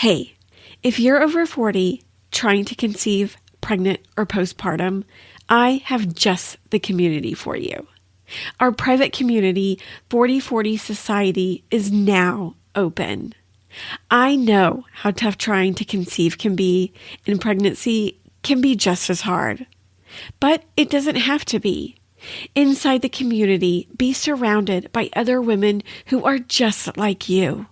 Hey, if you're over 40, trying to conceive, pregnant, or postpartum, I have just the community for you. Our private community, 40/40 Society, is now open. I know how tough trying to conceive can be, and pregnancy can be just as hard. But it doesn't have to be. Inside the community, be surrounded by other women who are just like you.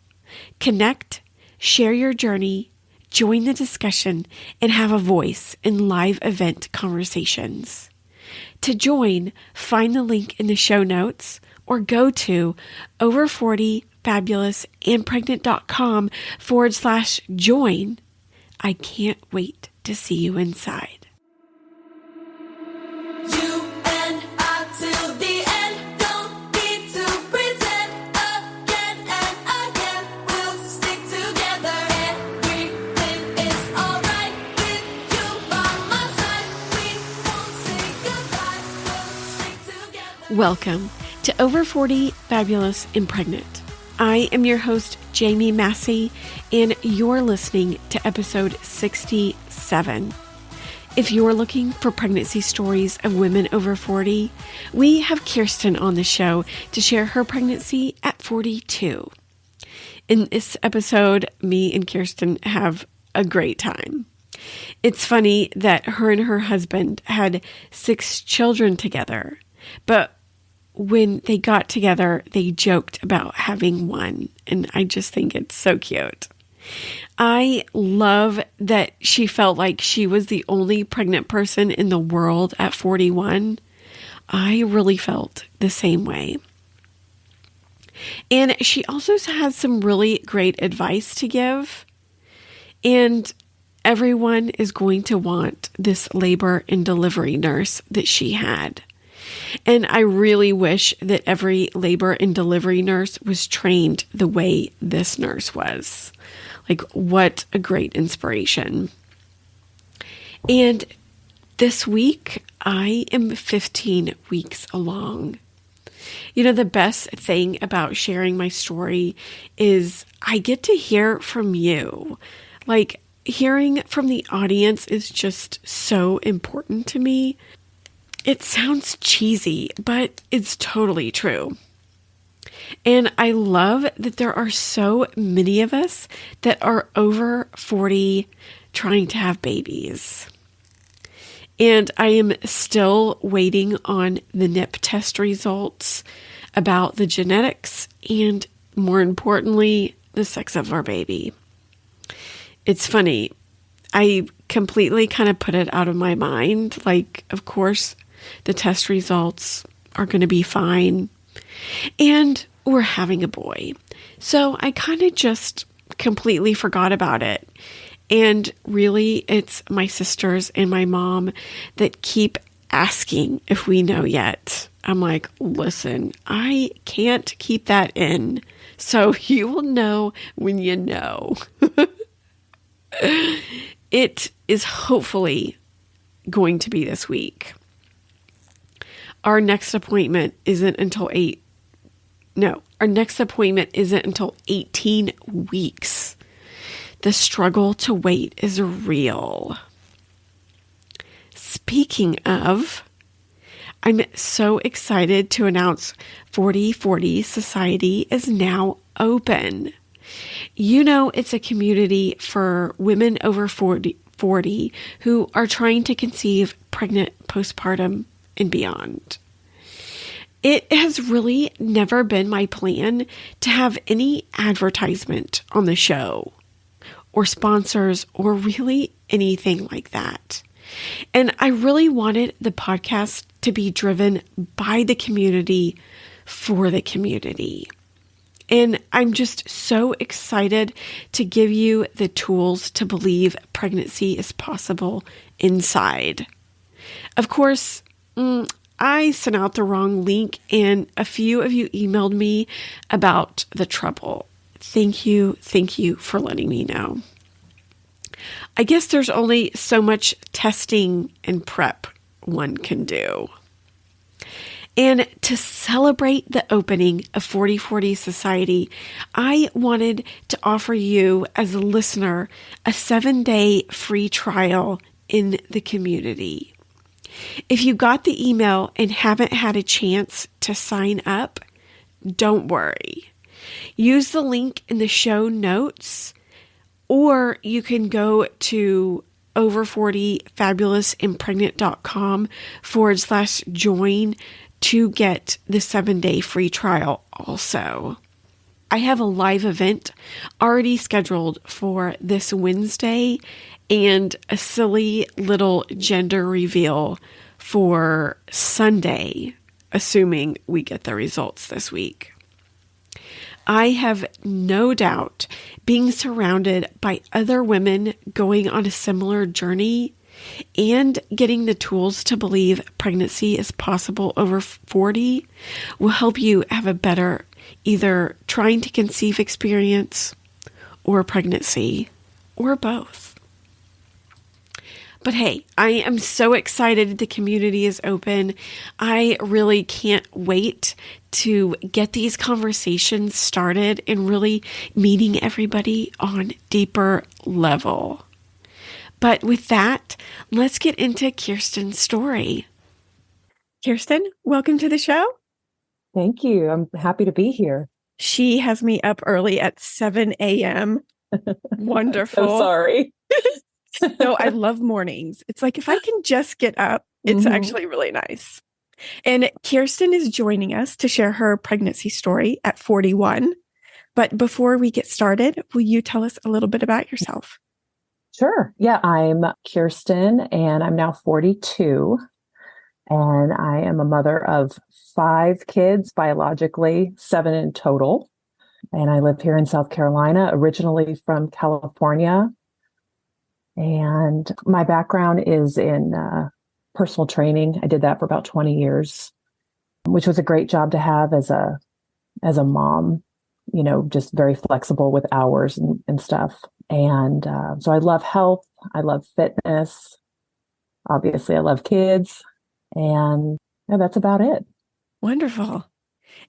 Connect, share your journey, join the discussion, and have a voice in live event conversations. To join, find the link in the show notes or go to over40fabulousandpregnant.com/join. I can't wait to see you inside. Welcome to Over 40 Fabulous and Pregnant. I am your host, Jamie Massey, and you're listening to episode 67. If you're looking for pregnancy stories of women over 40, we have Kiersten on the show to share her pregnancy at 42. In this episode, me and Kiersten have a great time. It's funny that her and her husband had 6 children together, but when they got together, they joked about having one, and I just think it's so cute. I love that she felt like she was the only pregnant person in the world at 41. I really felt the same way. And she also has some really great advice to give, and everyone is going to want this labor and delivery nurse that she had. And I really wish that every labor and delivery nurse was trained the way this nurse was. Like, what a great inspiration. And this week, I am 15 weeks along. You know, the best thing about sharing my story is I get to hear from you. Like, hearing from the audience is just so important to me. It sounds cheesy, but it's totally true. And I love that there are so many of us that are over 40 trying to have babies. And I am still waiting on the NIP test results about the genetics and, more importantly, the sex of our baby. It's funny. I completely kind of put it out of my mind. Like, of course, the test results are going to be fine. And we're having a boy. So I kind of just completely forgot about it. And really, it's my sisters and my mom that keep asking if we know yet. I'm like, listen, I can't keep that in. So you will know when you know. It is hopefully going to be this week. Our next appointment isn't until 18 weeks. The struggle to wait is real. Speaking of, I'm so excited to announce 40/40 Society is now open. You know, it's a community for women over 40 who are trying to conceive, pregnant, postpartum, and beyond. It has really never been my plan to have any advertisement on the show or sponsors or really anything like that. And I really wanted the podcast to be driven by the community for the community. And I'm just so excited to give you the tools to believe pregnancy is possible inside. Of course, I sent out the wrong link and a few of you emailed me about the trouble. Thank you for letting me know. I guess there's only so much testing and prep one can do. And to celebrate the opening of 4040 Society, I wanted to offer you, as a listener, a 7-day free trial in the community. If you got the email and haven't had a chance to sign up, don't worry. Use the link in the show notes, or you can go to over40fabulousandpregnant.com/join to get the 7-day free trial also. I have a live event already scheduled for this Wednesday and a silly little gender reveal for Sunday, assuming we get the results this week. I have no doubt being surrounded by other women going on a similar journey and getting the tools to believe pregnancy is possible over 40 will help you have a better either trying to conceive experience or pregnancy or both. But hey, I am so excited the community is open. I really can't wait to get these conversations started and really meeting everybody on deeper level. But with that, let's get into Kiersten's story. Kiersten, welcome to the show. Thank you. I'm happy to be here. She has me up early at 7 a.m. Wonderful. So sorry. No, I love mornings. It's like if I can just get up, it's actually really nice. And Kiersten is joining us to share her pregnancy story at 41. But before we get started, will you tell us a little bit about yourself? Sure. Yeah, I'm Kiersten and I'm now 42. And I am a mother of 5 kids, biologically, 7 in total. And I live here in South Carolina, originally from California. And my background is in personal training. I did that for about 20 years, which was a great job to have as a mom, you know, just very flexible with hours and stuff. And so I love health. I love fitness. Obviously, I love kids. And yeah, that's about it. Wonderful.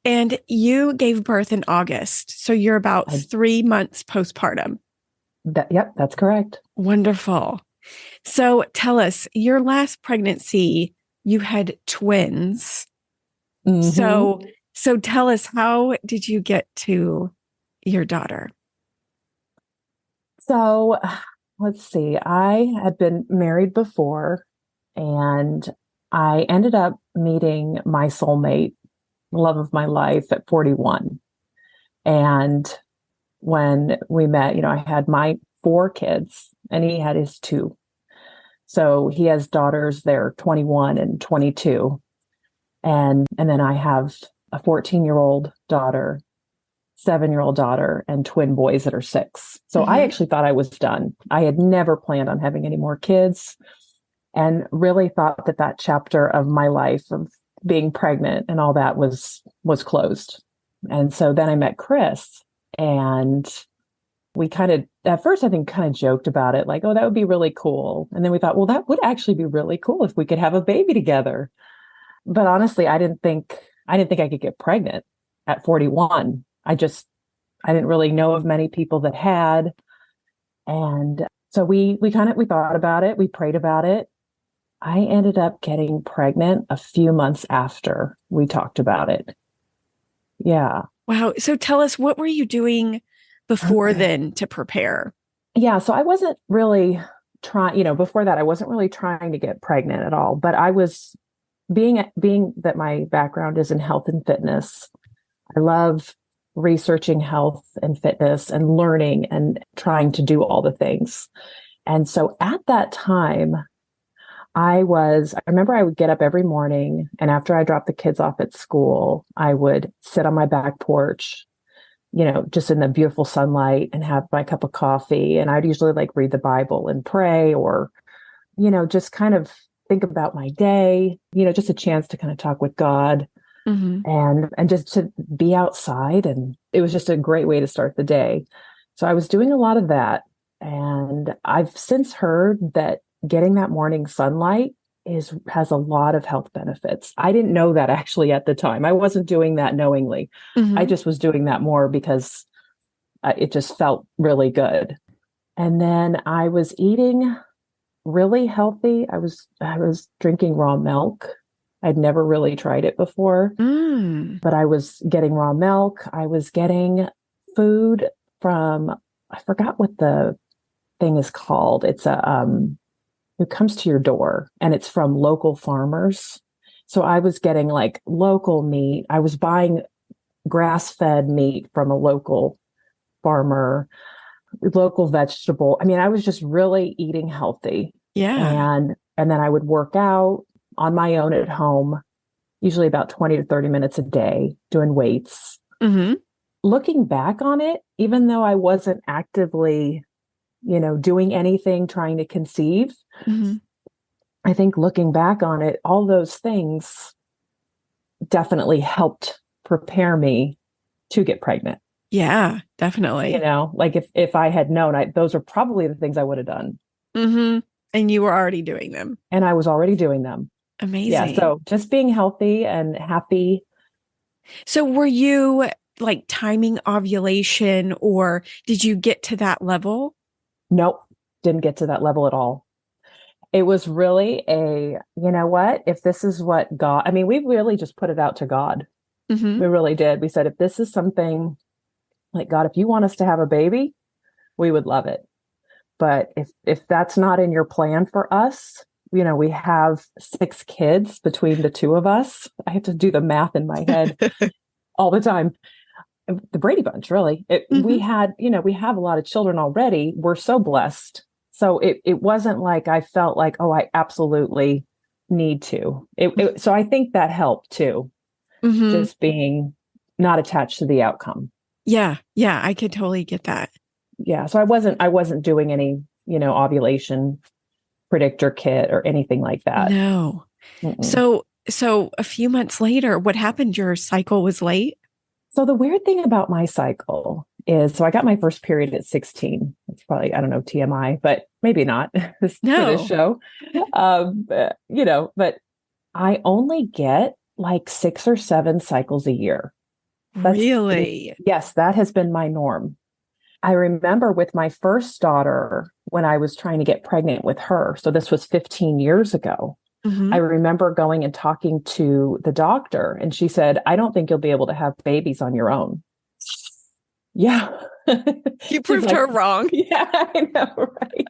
And you gave birth in August. So you're about 3 months postpartum. Yep, that's correct. Wonderful. So tell us, your last pregnancy, you had twins. So tell us, how did you get to your daughter? So let's see. I had been married before, and I ended up meeting my soulmate, love of my life, at 41. And when we met, you know, I had my 4 kids and he had his 2. So he has daughters, they're 21 and 22. And then I have a 14-year-old daughter, 7-year-old daughter, and twin boys that are 6. So I actually thought I was done. I had never planned on having any more kids and really thought that chapter of my life of being pregnant and all that was closed. And so then I met Chris, and we kind of, at first, I think kind of joked about it, like, oh, that would be really cool. And then we thought, well, that would actually be really cool if we could have a baby together. But honestly, I didn't think I could get pregnant at 41. I didn't really know of many people that had. And so we thought about it. We prayed about it. I ended up getting pregnant a few months after we talked about it. Yeah. Wow. So tell us, what were you doing before then to prepare? Yeah. So I wasn't really trying, before that, I wasn't really trying to get pregnant at all, but I was being that my background is in health and fitness. I love researching health and fitness and learning and trying to do all the things. And so at that time, I remember I would get up every morning, and after I dropped the kids off at school, I would sit on my back porch, just in the beautiful sunlight, and have my cup of coffee. And I'd usually read the Bible and pray, or, just kind of think about my day, just a chance to kind of talk with God and just to be outside. And it was just a great way to start the day. So I was doing a lot of that. And I've since heard that getting that morning sunlight has a lot of health benefits. I didn't know that actually at the time. I wasn't doing that knowingly. I Mm-hmm. just was doing that more because it just felt really good. And then I was eating really healthy. I was drinking raw milk. I'd never really tried it before, Mm. but I was getting raw milk. I was getting food from, I forgot what the thing is called. It comes to your door and it's from local farmers. So I was getting like local meat. I was buying grass-fed meat from a local farmer, local vegetable. I mean, I was just really eating healthy. Yeah. And then I would work out on my own at home, usually about 20 to 30 minutes a day, doing weights. Mm-hmm. Looking back on it, even though I wasn't actively, doing anything trying to conceive, Mm-hmm. I think looking back on it, all those things definitely helped prepare me to get pregnant. Yeah, definitely. Like if I had known, those are probably the things I would have done. Mm-hmm. And you were already doing them. And I was already doing them. Yeah. Amazing. So just being healthy and happy. So were you like timing ovulation or did you get to that level? Nope. Didn't get to that level at all. It was really you know what? If this is what God, I mean, we really just put it out to God. Mm-hmm. We really did. We said, if this is something like, God, if you want us to have a baby, we would love it. But if that's not in your plan for us, we have 6 kids between the two of us. I have to do the math in my head all the time. The Brady Bunch, really. We Mm-hmm. had, we have a lot of children already. We're so blessed. So it wasn't like I felt like, oh, I absolutely need to. So I think that helped too, Mm-hmm. just being not attached to the outcome. Yeah. Yeah. I could totally get that. Yeah. So I wasn't doing any, ovulation predictor kit or anything like that. No. Mm-mm. So a few months later, what happened? Your cycle was late? So the weird thing about my cycle is, so I got my first period at 16. It's probably, I don't know, TMI, but maybe not for this No. show. But I only get like 6 or 7 cycles a year. Really? Yes, that has been my norm. I remember with my first daughter when I was trying to get pregnant with her. So this was 15 years ago. I Mm-hmm. remember going and talking to the doctor, and she said, I don't think you'll be able to have babies on your own. Yeah. You She's proved like, her wrong. yeah, I know, right?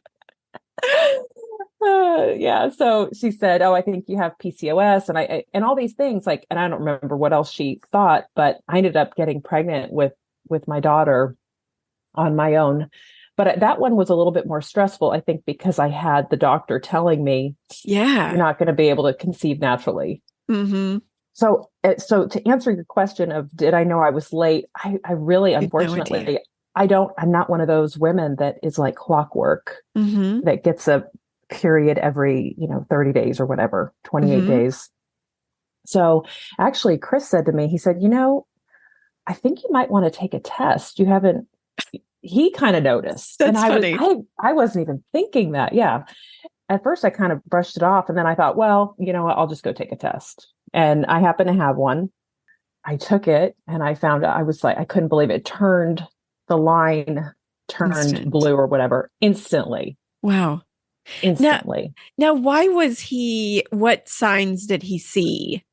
Yeah. So she said, oh, I think you have PCOS and all these things like, and I don't remember what else she thought, but I ended up getting pregnant with my daughter on my own. But that one was a little bit more stressful, I think, because I had the doctor telling me you're Yeah. not going to be able to conceive naturally. Mm-hmm. So to answer your question of did I know I was late? I really, You had no idea. unfortunately, I'm not one of those women that is like clockwork Mm-hmm. that gets a period every, 30 days or whatever, 28 Mm-hmm. days. So actually, Chris said to me, he said, I think you might want to take a test. You haven't, he kind of noticed. And That's funny. I wasn't even thinking that. Yeah. At first I kind of brushed it off and then I thought, well, you know what, I'll just go take a test. And I happened to have one. I took it and I found out, I was like, I couldn't believe it. The line turned Instant. blue or whatever instantly, Wow. Now, instantly. now, why was what signs did he see?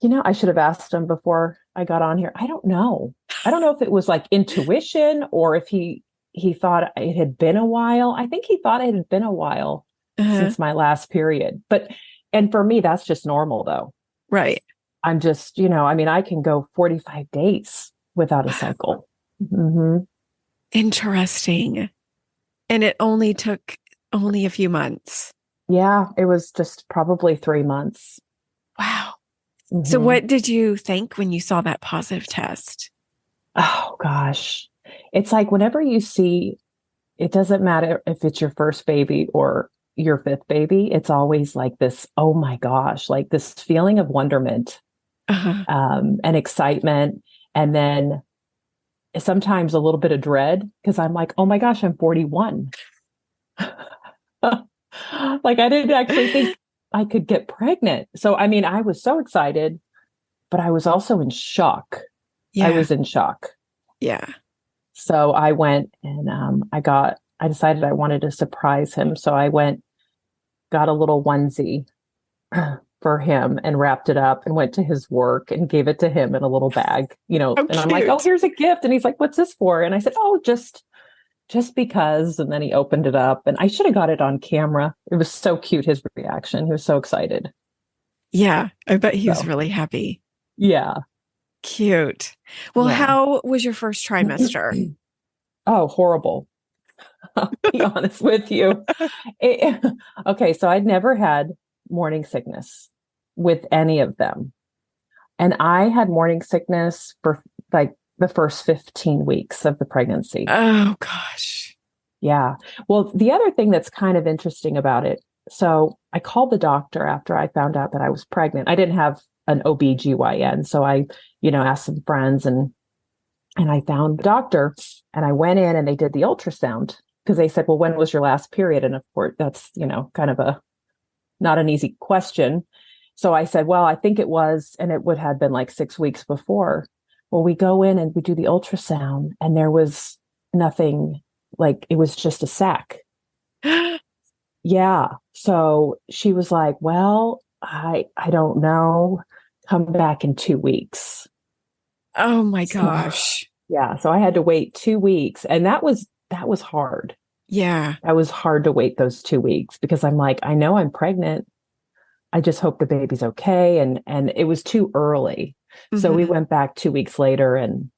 I should have asked him before I got on here. I don't know. I don't know if it was like intuition or if he thought it had been a while. I think he thought it had been a while Uh-huh. since my last period. And for me, that's just normal though. Right. I'm just, I mean, I can go 45 days without a Wow. cycle. Hmm. Interesting. And it only took only a few months. Yeah, it was just probably 3 months. Wow. So Hmm. what did you think when you saw that positive test? Oh gosh. It's like whenever you see, it doesn't matter if it's your first baby or your 5th baby, it's always like this, oh my gosh, like this feeling of wonderment, Uh-huh. and excitement. And then sometimes a little bit of dread because I'm like, oh my gosh, I'm 41. Like I didn't actually think I could get pregnant. So, I mean, I was so excited, but I was also in shock. I Yeah. was in shock. Yeah. So I went and I decided I wanted to surprise him. So I went, got a little onesie for him and wrapped it up and went to his work and gave it to him in a little bag, How and I'm like, oh, cute. here's a gift. And he's like, what's this for? And I said, oh, just because. And then he opened it up and I should have got it on camera. It was so cute, his reaction. He was so excited. Yeah. I bet he was So really happy. yeah. Cute. Well, Yeah. how was your first trimester? Oh, horrible. I'll be honest with you. It- okay, so I'd never had morning sickness with any of them. And I had morning sickness for like the first 15 weeks of the pregnancy. Oh, gosh. Yeah. Well, the other thing that's kind of interesting about it, so I called the doctor after I found out that I was pregnant. I didn't have an OB/GYN, so I, asked some friends and I found the doctor and I went in and they did the ultrasound because they said, well, when was your last period? And of course, that's, kind of a not an easy question. So I said, well, I think it was, and it would have been like 6 weeks before. Well, we go in and we do the ultrasound and there was nothing, like it was just a sac. Yeah. So she was like, well, I don't know. Come back in 2 weeks. Oh my So, gosh. yeah. So I had to wait 2 weeks. And that was hard. Yeah. That was hard to wait those 2 weeks because I'm like, I know I'm pregnant. I just hope the baby's okay. And it was too early. So we Mhm. went back 2 weeks later and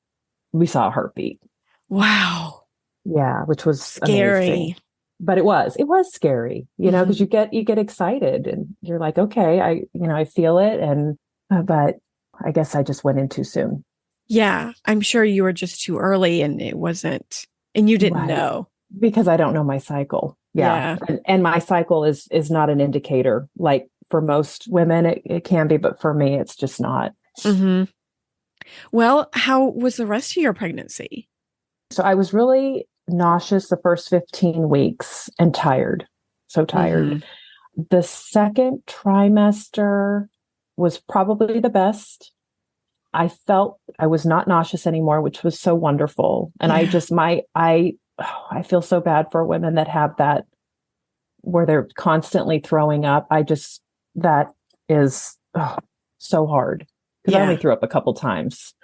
we saw a heartbeat. Wow. Yeah, which was amazing. Scary. But it was scary, because Mhm. you get excited and you're like, okay, I feel it. And, but I guess I just went in too soon. Yeah. I'm sure you were just too early and it wasn't, and you didn't Right. know. Because I don't know my cycle. Yeah. Yeah. And my cycle is not an indicator. Like for most women, it can be, but for me, it's just not. Hmm. Well, how was the rest of your pregnancy? So I was really nauseous the first 15 weeks and tired. So tired. Hmm. The second trimester was probably the best. I felt I was not nauseous anymore, which was so wonderful. And I Yeah. just, I feel so bad for women that have that where they're constantly throwing up. That is so hard because I only Yeah. threw up a couple times.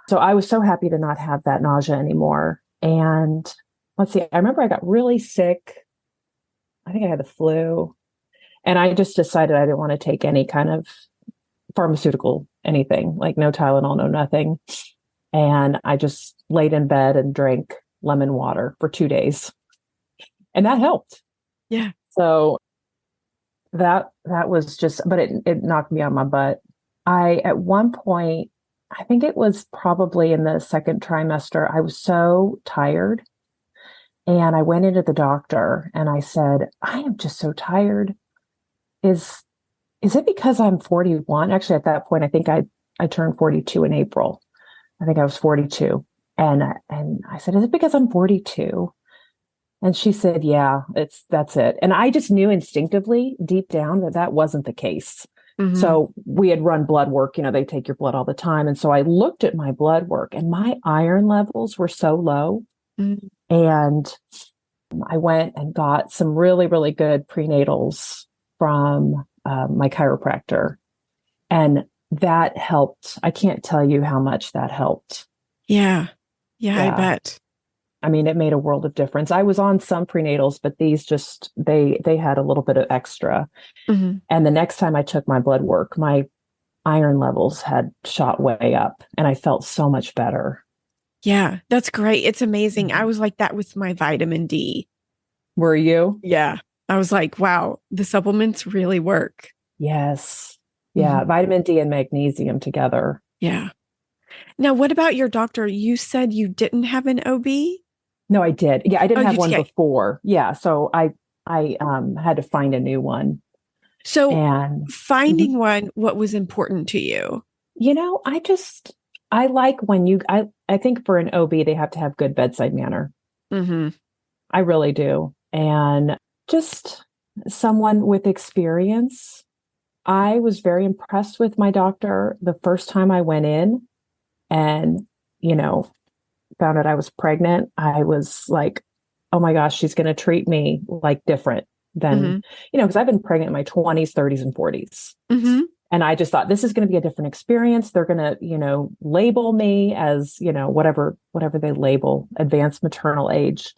So I was so happy to not have that nausea anymore. And let's see, I remember I got really sick. I think I had the flu. And I just decided I didn't want to take any kind of pharmaceutical, anything, like no Tylenol, no nothing. And I just laid in bed and drank lemon water for 2 days. And that helped. Yeah. So that was just, but it knocked me on my butt. At one point, I think it was probably in the second trimester, I was so tired. And I went into the doctor and I said, I am just so tired. Is is it because I'm 41? Actually, at that point, I think I turned 42 in April. I think I was 42. And I said, is it because I'm 42? And she said, yeah, that's it. And I just knew instinctively deep down that wasn't the case. Hmm. So we had run blood work, they take your blood all the time. And so I looked at my blood work and my iron levels were so low. Hmm. And I went and got some really, really good prenatals from my chiropractor. And that helped. I can't tell you how much that helped. Yeah. Yeah, I Yeah. bet. I mean, it made a world of difference. I was on some prenatals, but these just they had a little bit of extra. Hmm. And the next time I took my blood work, my iron levels had shot way up and I felt so much better. Yeah, that's great. It's amazing. I was like that with my vitamin D. Were you? Yeah. I was like, wow, the supplements really work. Yes. Yeah. Mhm. Vitamin D and magnesium together. Yeah. Now, what about your doctor? You said you didn't have an OB? No, I did. Yeah, I Oh, didn't have you one did. before. Yeah. So I had to find a new one. So And mhm. finding one, what was important to you? I like when I think for an OB, they have to have good bedside manner. Hmm. I really do. And just, someone with experience. I was very impressed with my doctor the first time I went in and, you know, found out I was pregnant. I was like, oh my gosh, she's going to treat me like different than, Mm-hmm. because I've been pregnant in my 20s, 30s, and 40s. Mm-hmm. And I just thought this is going to be a different experience. They're going to, label me as, whatever they label advanced maternal age.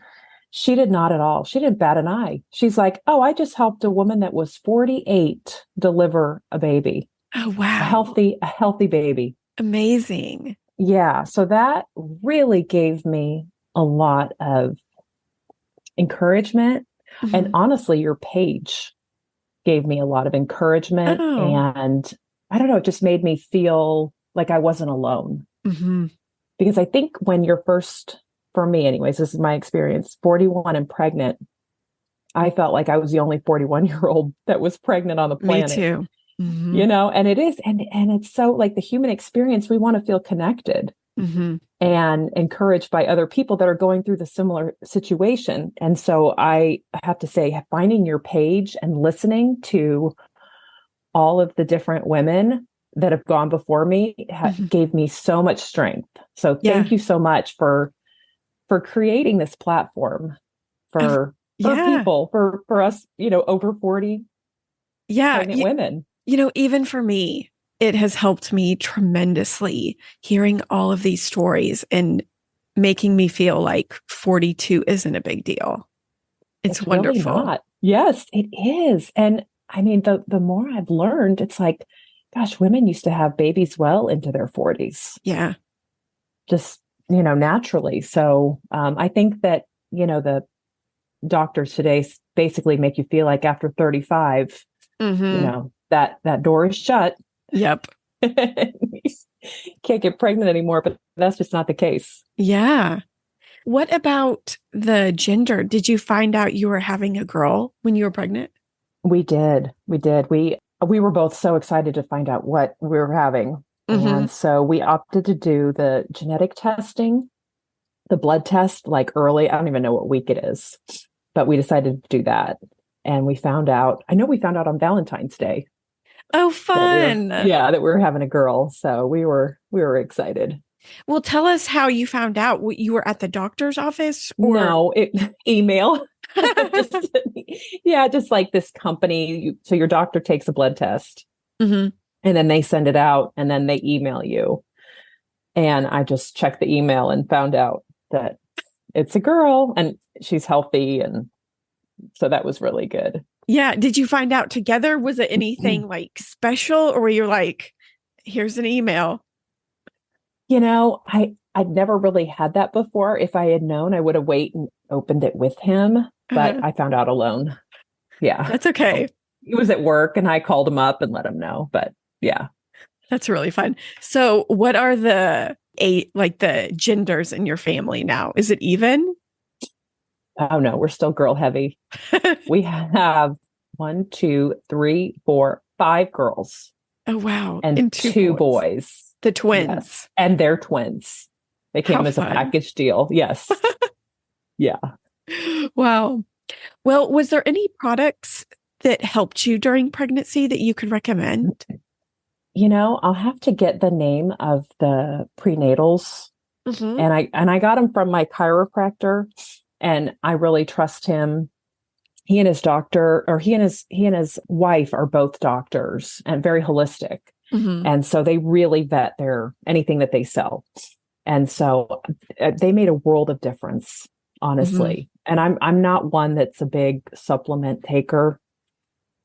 She did not at all. She didn't bat an eye. She's like, oh, I just helped a woman that was 48 deliver a baby, Oh, a wow. healthy baby. Amazing. Yeah. So that really gave me a lot of encouragement. And Mm-hmm. honestly, your page gave me a lot of encouragement. Oh. And I don't know, it just made me feel like I wasn't alone. Mm-hmm. Because I think when you're first, for me anyways, this is my experience, 41 and pregnant, I felt like I was the only 41-year-old that was pregnant on the Me planet, too. Mm-hmm. and it is, and it's so like the human experience, we want to feel connected Mm-hmm. and encouraged by other people that are going through the similar situation. And so I have to say, finding your page and listening to all of the different women that have gone before me Mm-hmm. gave me so much strength. So Yeah. thank you so much for creating this platform Of- for yeah. people, for us, over 40 Yeah. pregnant women. Even for me, it has helped me tremendously hearing all of these stories and making me feel like 42 isn't a big deal. It's It's really wonderful. not. Yes, it is. And I mean, the more I've learned, it's like, gosh, women used to have babies well into their 40s, Yeah. just, naturally. So I think that, the doctors today basically make you feel like after 35, Mm-hmm. that door is shut. Yep. Can't get pregnant anymore, but that's just not the case. Yeah. What about the gender? Did you find out you were having a girl when you were pregnant? We did. We did. We were both so excited to find out what we were having. Mm-hmm. And so we opted to do the genetic testing, the blood test, like early. I don't even know what week it is, but we decided to do that. And I know we found out on Valentine's Day Oh, that fun. that we were having a girl. So we were excited. Well, tell us how you found out. You were at the doctor's office or? No, email. just, yeah, just like this company. So your doctor takes a blood test Mm-hmm. and then they send it out and then they email you. And I just checked the email and found out that it's a girl and she's healthy. And so that was really good. Yeah. Did you find out together? Was it anything like special or were you like, here's an email? I'd never really had that before. If I had known, I would have waited and opened it with him, but I found out alone. Yeah. That's okay. He was at work and I called him up and let him know. But yeah. That's really fun. So what are the the genders in your family now? Is it even? Oh no, we're still girl heavy. We have 1, 2, 3, 4, 5 girls Oh, wow. and And 2 boys. boys. The twins. Yes. And they're twins. They How came as a fun. package deal. Yes. Yeah. Wow. Well, was there any products that helped you during pregnancy that you could recommend? I'll have to get the name of the prenatals, Mm-hmm. and I got them from my chiropractor, and I really trust him. He and his doctor, or he and his wife are both doctors and very holistic. Mm-hmm. And so they really vet anything that they sell. And so they made a world of difference, honestly. And I'm not one that's a big supplement taker.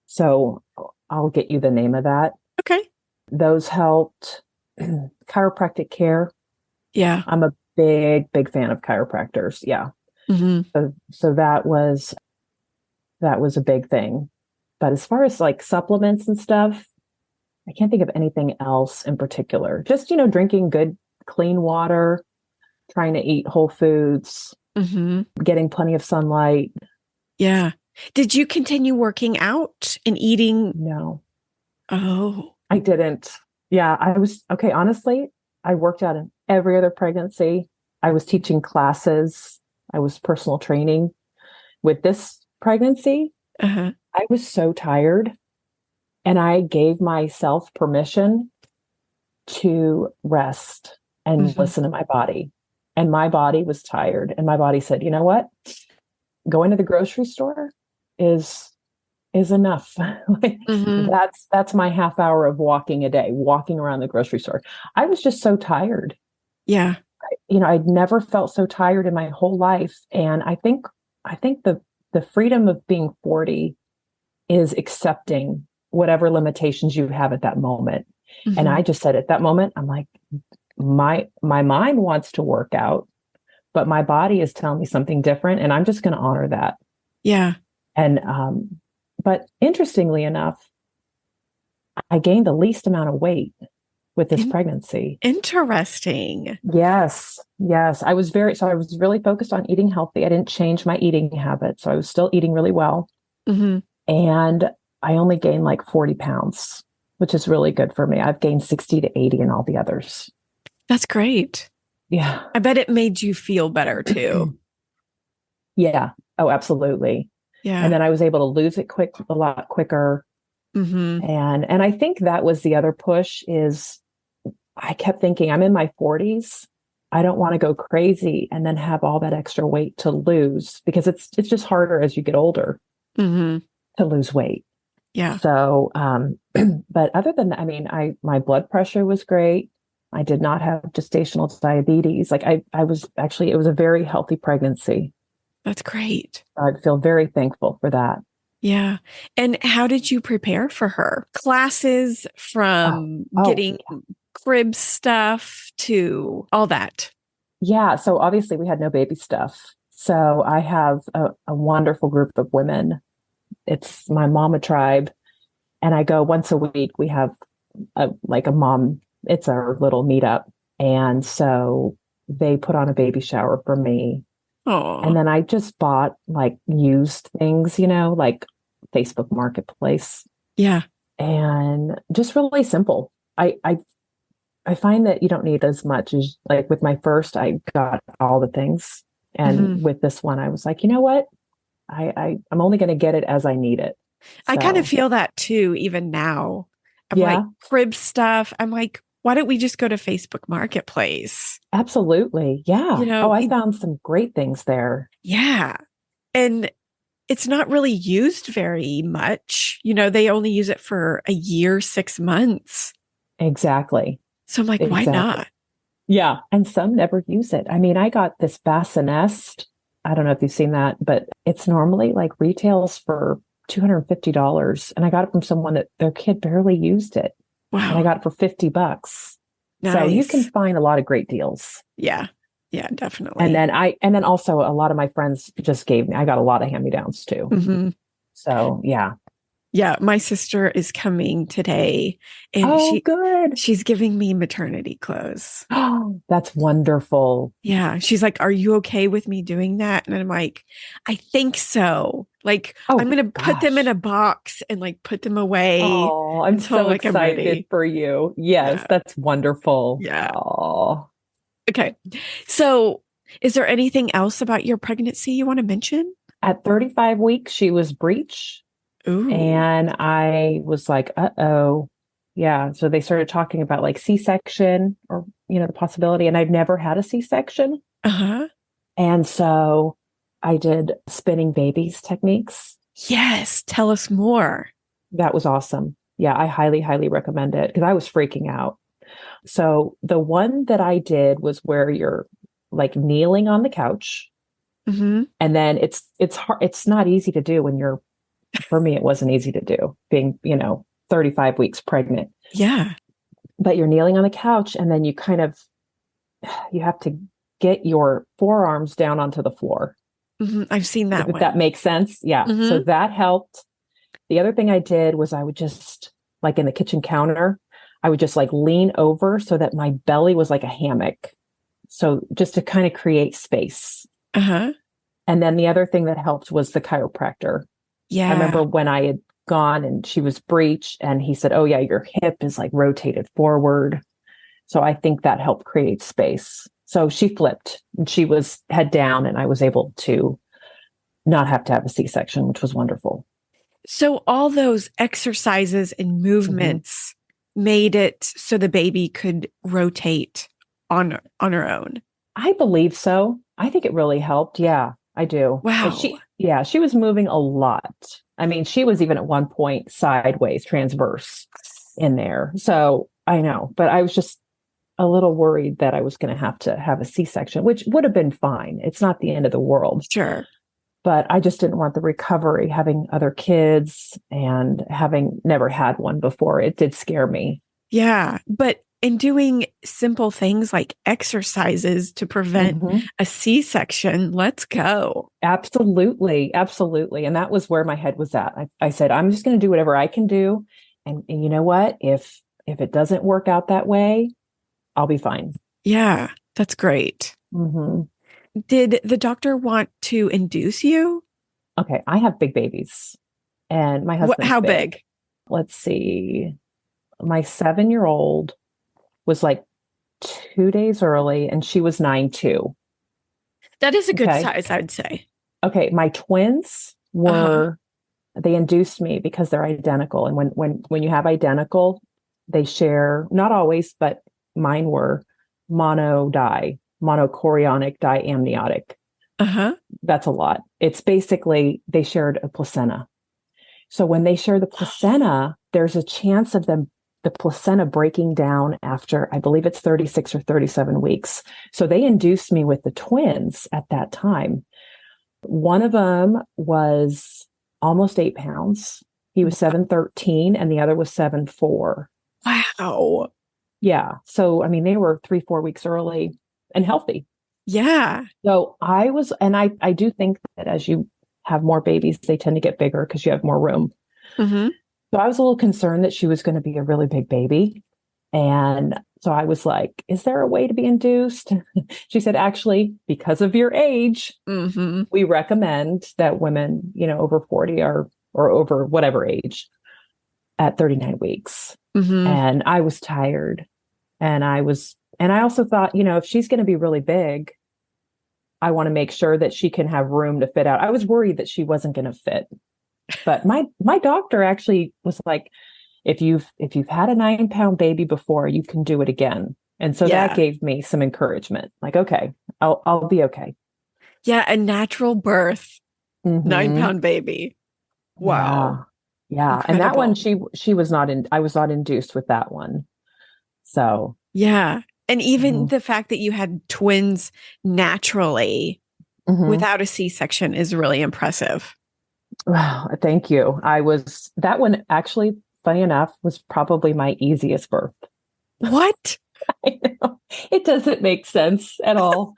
So I'll get you the name of that. Okay. Those helped. Chiropractic care. Yeah. I'm a big fan of chiropractors. Yeah. Mm-hmm. So that was a big thing. But as far as like supplements and stuff, I can't think of anything else in particular. Just, drinking good, clean water, trying to eat whole foods, Mm-hmm. getting plenty of sunlight. Yeah. Did you continue working out and eating? No, Oh, I didn't. Yeah, I was okay. Honestly, I worked out in every other pregnancy. I was teaching classes. I was personal training. With this pregnancy, uh-huh. I was so tired, and I gave myself permission to rest and Hmm. listen to my body. And my body was tired. And my body said, you know what? Going to the grocery store is enough. Like, Hmm. that's my half hour of walking a day, walking around the grocery store. I was just so tired. Yeah. I'd never felt so tired in my whole life. And I think the freedom of being 40 is accepting whatever limitations you have at that moment. And Hmm. I just said at that moment, I'm like, my mind wants to work out, but my body is telling me something different, and I'm just going to honor that. Yeah. And but interestingly enough, I gained the least amount of weight with this In- pregnancy. Interesting. Yes. I was really focused on eating healthy. I didn't change my eating habits. So I was still eating really well. Hmm. And I only gained like 40 pounds, which is really good for me. I've gained 60 to 80 in all the others. That's great. Yeah. I bet it made you feel better too. Yeah. Oh, absolutely. And Yeah. then I was able to lose it a lot quicker. Hmm. And I think that was the other push is I kept thinking I'm in my 40s. I don't want to go crazy and then have all that extra weight to lose, because it's just harder as you get older Hmm. to lose weight. Yeah. So, but other than that, I mean, my blood pressure was great. I did not have gestational diabetes. Like I was actually, it was a very healthy pregnancy. That's great. I feel very thankful for that. Yeah. And how did you prepare for her? Classes Oh, from oh, getting crib stuff to all that. yeah. So obviously we had no baby stuff. So I have a wonderful group of women. It's my mama tribe. And I go once a week. We have like a mom, it's our little meetup. And so they put on a baby shower for me. And Oh, then I just bought like used things, like Facebook Marketplace, yeah. and just really simple. I find that you don't need as much as, like, with my first, I got all the things. And Hmm. with this one, I was like, you know what? I'm only going to get it as I need it. I kind of So feel that too, even now. I'm like, yeah, crib stuff. I'm like, why don't we just go to Facebook Marketplace? absolutely. You Yeah. Oh, know, I found some great things there. yeah. And it's not really used very much. You know, they only use it for a year, 6 months. Exactly. So I'm like, why Exactly. not? Yeah. And some never use it. I mean, I got this bassinet. I don't know if you've seen that, but it's normally like retails for $250. And I got it from someone that their kid barely used it. And I Wow. got it for $50. So you can Nice. find a lot of great deals. Yeah. Yeah, And definitely. then also a lot of my friends just gave me, I got a lot of hand-me-downs too. Hmm. So yeah. Yeah, my sister is coming today and Oh, good. she's giving me maternity clothes. Oh, that's wonderful. Yeah, she's like, "Are you okay with me doing that?" And I'm like, "I think so. Like, I'm Oh, going to put them in gosh. a box and like put them away Oh, I'm until so like I'm excited ready." for you. Yes, Yeah. that's wonderful. Yeah. Oh, Okay. So, is there anything else about your pregnancy you want to mention? at 35 weeks, she was breech. Ooh. And I was like, uh-oh. Yeah. So they started talking about like C-section, or, the possibility. And I've never had a C-section. Uh-huh. And so I did spinning babies techniques. Yes, tell us more. That was awesome. Yeah, I highly, highly recommend it because I was freaking out. So the one that I did was where you're like kneeling on the couch, Hmm. and then it's hard, it's not easy to do when you're, for me it wasn't easy to do being, 35 weeks pregnant. Yeah. But you're kneeling on the couch, and then you have to get your forearms down onto the floor. Hmm. I've seen that If that one. makes sense. Yeah. So Hmm. that helped. The other thing I did was I would just, like, in the kitchen counter, I would just like lean over so that my belly was like a hammock. So just to kind of create space. Uh-huh. And then the other thing that helped was the chiropractor. I Yeah. remember when I had gone and she was breech, and he said, "Oh yeah, your hip is like rotated forward." So I think that helped create space. So she flipped and she was head down, and I was able to not have to have a C-section, which was wonderful. So all those exercises and movements made it so the baby could rotate on her own. I believe so. I think it really helped. Yeah, I do. And Wow. she was moving a lot. I mean, she was even at one point sideways, transverse in there. So I know, but I was just a little worried that I was going to have a C-section, which would have been fine. It's not the end of the world. Sure. But I just didn't want the recovery, having other kids and having never had one before. It did scare me. Yeah. But in doing simple things like exercises to prevent a C-section, let's go. Absolutely. Absolutely. And that was where my head was at. I said, I'm just going to do whatever I can do. And you know what? If it doesn't work out that way, I'll be fine. Yeah, that's great. Did the doctor want to induce you? Okay. I have big babies and my husband's How big? Let's see. My 7-year-old was like 2 days early and she was 9 too. That is a good size, I'd say. Okay. My twins were, they induced me because they're identical. And when you have identical, they share, not always, but mine were monochorionic diamniotic. That's a lot. It's basically, they shared a placenta. So when they share the placenta, there's a chance of the placenta breaking down after, I believe it's 36 or 37 weeks. So they induced me with the twins at that time. One of them was almost 8 pounds. He was 7'13" and the other was 7'4". Wow. Yeah. So, I mean, they were 3-4 weeks early and healthy. Yeah. So I do think that as you have more babies, they tend to get bigger because you have more room. So I was a little concerned that she was going to be a really big baby. And so I was like, is there a way to be induced? She said, actually, because of your age, we recommend that women, over 40 or over whatever age at 39 weeks. And I was tired. And I also thought, if she's going to be really big, I want to make sure that she can have room to fit out. I was worried that she wasn't going to fit. But my doctor actually was like, if you've had a 9-pound baby before, you can do it again. And so that gave me some encouragement. Like, okay, I'll be okay. Yeah, a natural birth, 9-pound baby. Wow. Yeah. Incredible. And that one, she was not I was not induced with that one. So yeah. And even the fact that you had twins naturally without a C-section is really impressive. Wow, thank you. That one actually, funny enough, was probably my easiest birth. What? I know. It doesn't make sense at all.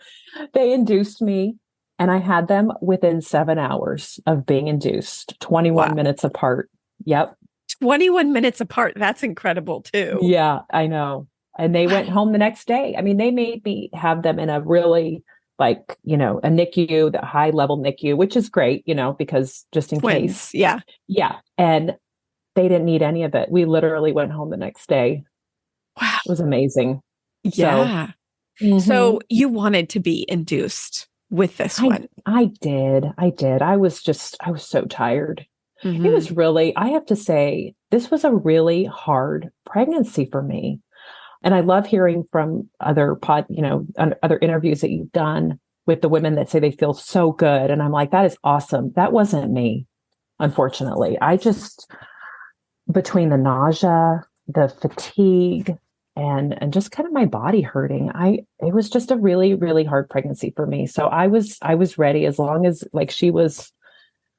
They induced me and I had them within 7 hours of being induced, 21 minutes apart. Yep. 21 minutes apart. That's incredible too. Yeah, I know. And they went home the next day. I mean, they made me have them in a really a NICU, the high level NICU, which is great, because just in twins, case. Yeah. Yeah. And they didn't need any of it. We literally went home the next day. Wow. It was amazing. Yeah. So you wanted to be induced with this one. I did. I was so tired. It was really, I have to say, this was a really hard pregnancy for me. And I love hearing from other other interviews that you've done with the women that say they feel so good. And I'm like, that is awesome. That wasn't me, unfortunately. Between the nausea, the fatigue, and just kind of my body hurting, it was just a really, really hard pregnancy for me. So I was ready. As long as she was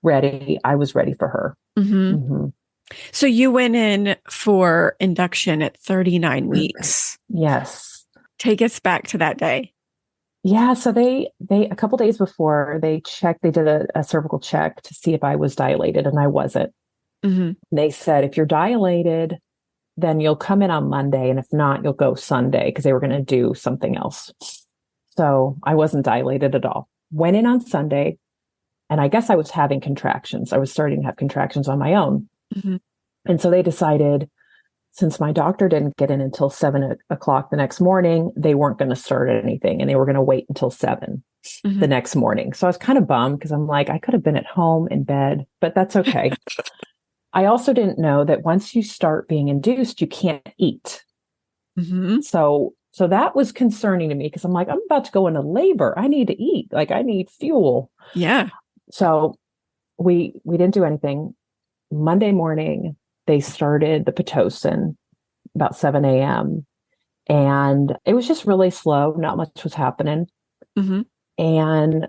ready, I was ready for her. So you went in for induction at 39 weeks. Yes. Take us back to that day. Yeah. So they a couple days before they did a cervical check to see if I was dilated, and I wasn't. They said, if you're dilated, then you'll come in on Monday. And if not, you'll go Sunday, because they were going to do something else. So I wasn't dilated at all. Went in on Sunday. And I guess I was having contractions. I was starting to have contractions on my own. And so they decided, since my doctor didn't get in until 7 o'clock the next morning, they weren't going to start anything, and they were going to wait until 7 the next morning. So I was kind of bummed, because I'm like, I could have been at home in bed, but that's okay. I also didn't know that once you start being induced, you can't eat. Mm-hmm. So that was concerning to me because I'm like, I'm about to go into labor. I need to eat. Like I need fuel. Yeah. So we didn't do anything. Monday morning, they started the Pitocin about 7 a.m. And it was just really slow. Not much was happening. Mm-hmm. And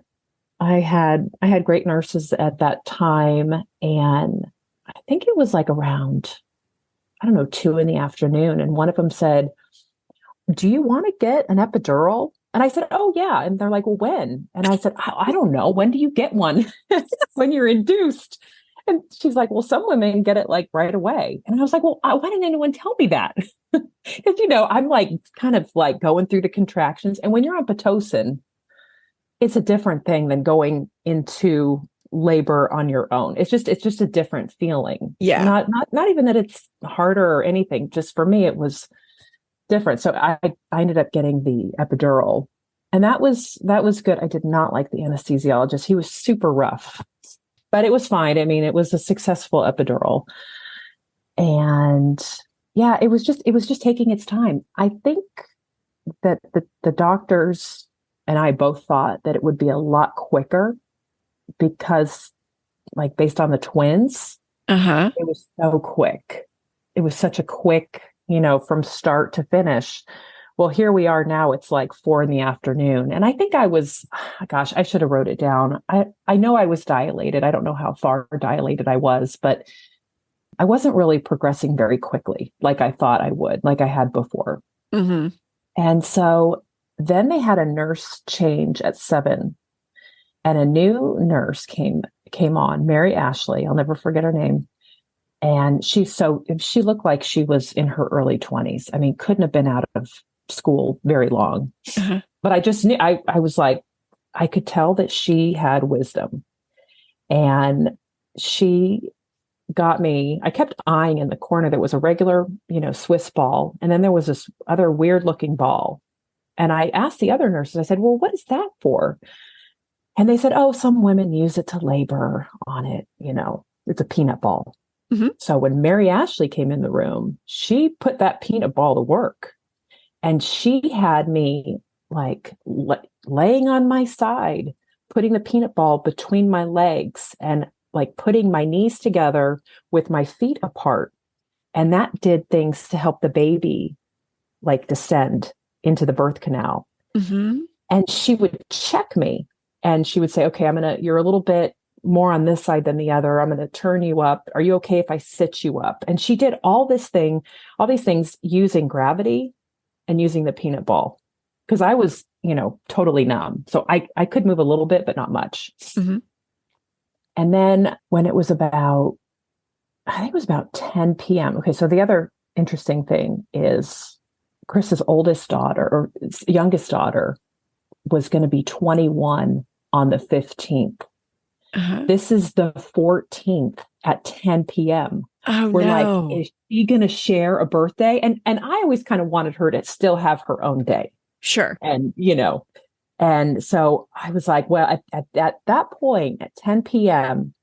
I had great nurses at that time. And I think it was like around, I don't know, 2 in the afternoon. And one of them said, do you want to get an epidural? And I said, oh, yeah. And they're like, well, when? And I said, I don't know. When do you get one? When you're induced? And she's like, well, some women get it like right away. And I was like, well, why didn't anyone tell me that? Because, I'm like kind of like going through the contractions. And when you're on Pitocin, it's a different thing than going into labor on your own. It's just a different feeling. Yeah. Not even that it's harder or anything. Just for me, it was different. So I ended up getting the epidural, and that was good. I did not like the anesthesiologist. He was super rough, but it was fine. I mean, it was a successful epidural, and yeah, it was just taking its time. I think that the doctors and I both thought that it would be a lot quicker because, like, based on the twins, Uh-huh. it was so quick. It was such a quick, from start to finish. Well, here we are now. It's like 4 in the afternoon. And I think I was, gosh, I should have wrote it down. I know I was dilated. I don't know how far dilated I was, but I wasn't really progressing very quickly like I thought I would, like I had before. Mm-hmm. And so then they had a nurse change at 7, and a new nurse came on, Mary Ashley. I'll never forget her name. And she looked like she was in her early 20s. I mean, couldn't have been out of school very long. Uh-huh. But I just knew, I was like, I could tell that she had wisdom. And she got me, I kept eyeing in the corner. There was a regular, Swiss ball. And then there was this other weird looking ball. And I asked the other nurses, I said, well, what is that for? And they said, oh, some women use it to labor on it. It's a peanut ball. Mm-hmm. So when Mary Ashley came in the room, she put that peanut ball to work. And she had me like laying on my side, putting the peanut ball between my legs and like putting my knees together with my feet apart. And that did things to help the baby like descend into the birth canal. Mm-hmm. And she would check me and she would say, okay, you're a little bit more on this side than the other. I'm going to turn you up. Are you okay if I sit you up? And she did all these things using gravity and using the peanut ball because I was, totally numb. So I could move a little bit, but not much. Mm-hmm. And then when it was about, I think it was about 10 p.m. Okay. So the other interesting thing is Chris's oldest daughter or youngest daughter was going to be 21 on the 15th. Uh-huh. This is the 14th at 10 p.m. Oh, We're no. like, is she going to share a birthday? And I always kind of wanted her to still have her own day. Sure. And, and so I was like, well, at that point at 10 p.m.,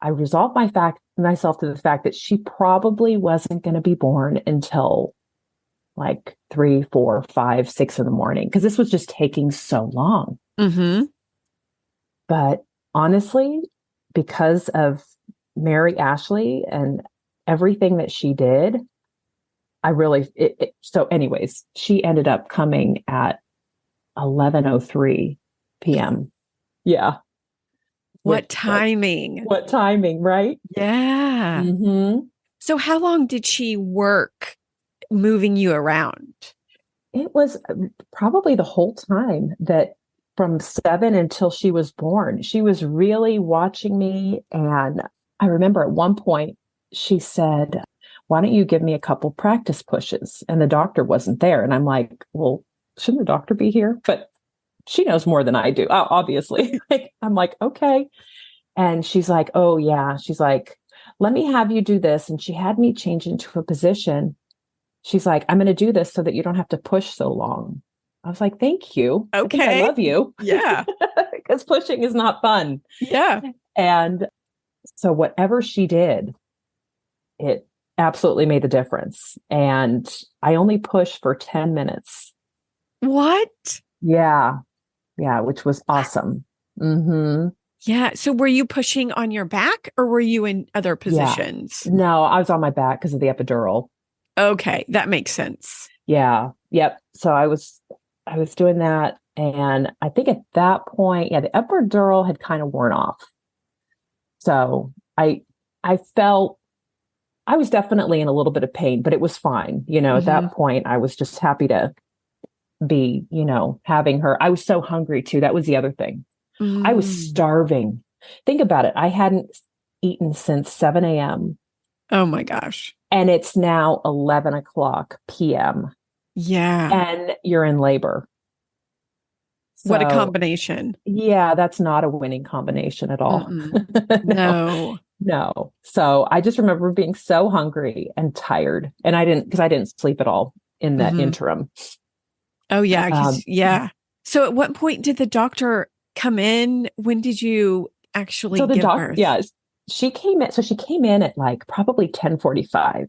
I resolved myself to the fact that she probably wasn't going to be born until like 3, 4, 5, 6 in the morning, because this was just taking so long. Mm-hmm. But honestly, because of Mary Ashley and everything that she did, so anyways, she ended up coming at 11:03 p.m. Yeah. what timing? What timing, right? Yeah. Mm-hmm. So how long did she work moving you around? It was probably the whole time, that from 7 until she was born. She was really watching me. And I remember at one point she said, why don't you give me a couple practice pushes? And the doctor wasn't there. And I'm like, well, shouldn't the doctor be here? But she knows more than I do, obviously. I'm like, okay. And she's like, oh yeah. She's like, let me have you do this. And she had me change into a position. She's like, I'm going to do this so that you don't have to push so long. I was like, thank you. Okay. I think I love you. Yeah. Because pushing is not fun. Yeah. And so whatever she did, it absolutely made a difference. And I only pushed for 10 minutes. What? Yeah. Yeah. Which was awesome. Hmm. Yeah. So were you pushing on your back or were you in other Yeah. positions? No, I was on my back because of the epidural. Okay, that makes sense. Yeah. Yep. So I was doing that. And I think at that point, yeah, the epidural had kind of worn off. So I felt I was definitely in a little bit of pain, but it was fine. At Hmm. that point, I was just happy to be, having her. I was so hungry too. That was the other thing. I was Mm. starving. Think about it. I hadn't eaten since 7 a.m. Oh my gosh. and it's now 11 o'clock p.m. Yeah. and you're in labor. What a So, combination. yeah, that's not a winning combination at all. Mm-mm. No, No. no. So I just remember being so hungry and tired. And because I didn't sleep at all in the Hmm. interim. Oh yeah. Um, Yeah. So at what point did the doctor come in? When did you actually so the give doc, birth? yeah, she came in. So she came in at like probably 10:45.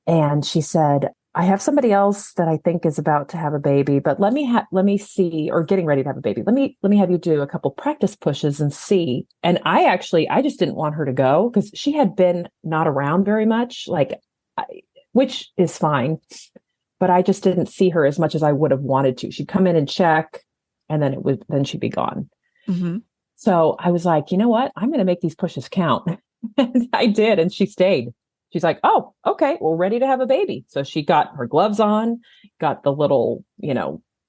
And she said, I have somebody else that I think is about to have a baby, but let me see, or getting ready to have a baby. Let me have you do a couple practice pushes and see. And I just didn't want her to go because she had been not around very much, I, which is fine, but I just didn't see her as much as I would have wanted to. She'd come in and check, and then she'd be gone. Hmm. So I was like, you know what? I'm going to make these pushes count. And I did. And she stayed. She's like, oh, okay, we're ready to have a baby. So she got her gloves on, got the little,